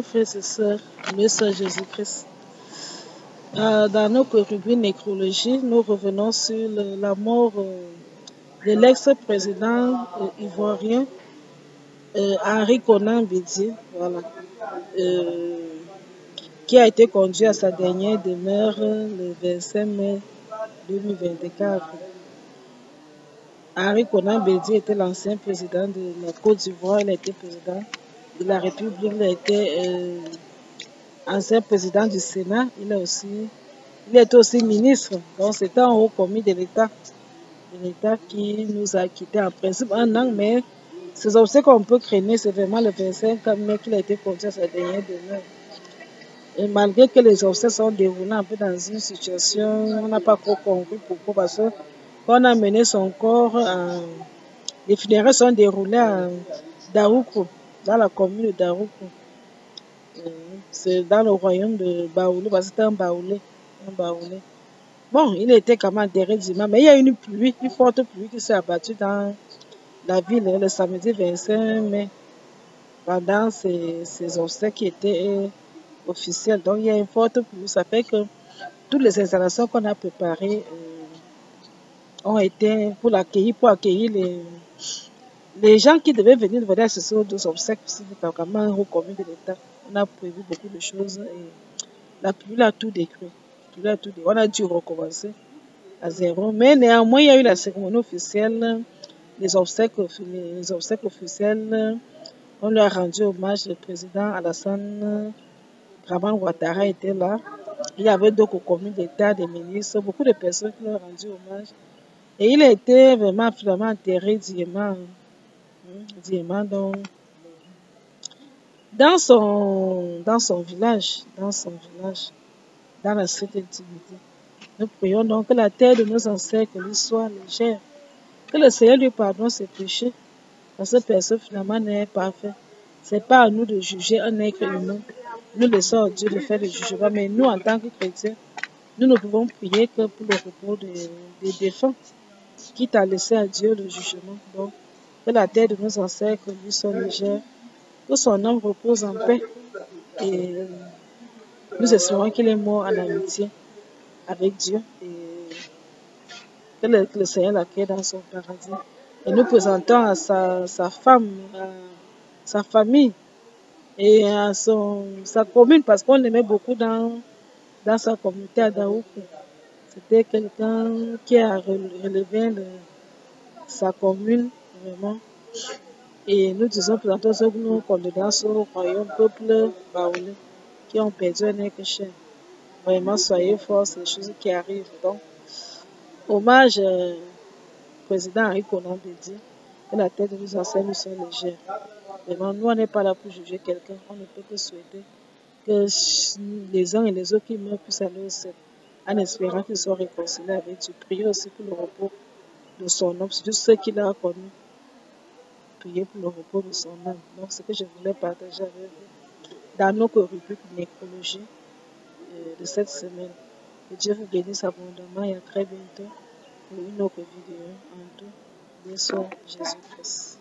Frères et sœurs, le Seigneur Jésus-Christ. Dans notre rubrique nécrologie, nous revenons sur la mort de l'ex-président ivoirien Henri Konan Bédié, voilà, qui a été conduit à sa dernière demeure le 25 mai 2024. Henri Konan Bédié était l'ancien président de la Côte d'Ivoire, il a été président de la République, il a été ancien président du Sénat, il était aussi ministre, donc c'était un haut commis de l'État qui nous a quittés en principe un an, mais ces obsèques qu'on peut craindre, c'est vraiment le 25 mai qu'il a été conduit à sa dernière demeure. Et malgré que les obsèques sont déroulées un peu dans une situation, on n'a pas trop compris pourquoi, parce que quand on a mené son corps, les funérailles sont déroulées à Daoukou, dans la commune de Daoukou. C'est dans le royaume de Baoulé, parce que c'était un Baoulé. Bon, il était quand même enterré dimanche, mais il y a une forte pluie qui s'est abattue dans la ville le samedi 25 mai, pendant ces obsèques qui étaient officielles. Donc il y a une forte pluie, ça fait que toutes les installations qu'on a préparées ont été pour accueillir les gens qui devaient venir assister aux obsèques. C'est quand même un haut commis de l'État. On a prévu beaucoup de choses et la pluie a tout détruit. On a dû recommencer à zéro. Mais néanmoins, il y a eu la cérémonie officielle, les obsèques officielles. On lui a rendu hommage. Le président Alassane Dramane Ouattara était là. Il y avait d'autres commis d'État, des ministres, beaucoup de personnes qui lui ont rendu hommage. Et il a été vraiment finalement enterré diamant. Donc, dans son village, dans la stricte intimité. Nous prions donc que la terre de nos ancêtres lui soit légère, que le Seigneur lui pardonne ses péchés, parce que personne finalement n'est parfait. Ce n'est pas à nous de juger un être humain. Nous laissons à Dieu de faire le jugement, mais nous, en tant que chrétiens, nous ne pouvons prier que pour le repos des défunts, quitte à laisser à Dieu le jugement. Donc, que la terre de nos ancêtres lui soit légère, que son âme repose en paix. Et nous espérons qu'il est mort en amitié avec Dieu et que le Seigneur l'accueille dans son paradis. Et nous présentons à sa femme, à sa famille et à sa commune, parce qu'on l'aimait beaucoup dans sa communauté à Daoukou. C'était quelqu'un qui a relevé sa commune, vraiment. Et nous disons, présentons nos condoléances au royaume peuple baoulé qui ont perdu un être cher. Vraiment, soyez forts, c'est des choses qui arrivent. Donc, hommage président Henri Konan Bédié, que la tête de nos ancêtres nous soit légère. Vraiment, nous, on n'est pas là pour juger quelqu'un. On ne peut que souhaiter que les uns et les autres qui meurent puissent aller au ciel, en espérant qu'ils soient réconciliés avec Dieu. Priez aussi pour le repos de son âme, c'est juste ceux qu'il a connus. Priez pour le repos de son âme. Donc, ce que je voulais partager avec vous dans notre rubrique nécrologie de cette semaine. Que Dieu vous bénisse abondamment et à très bientôt pour une autre vidéo en tout. Bien sûr, Jésus-Christ.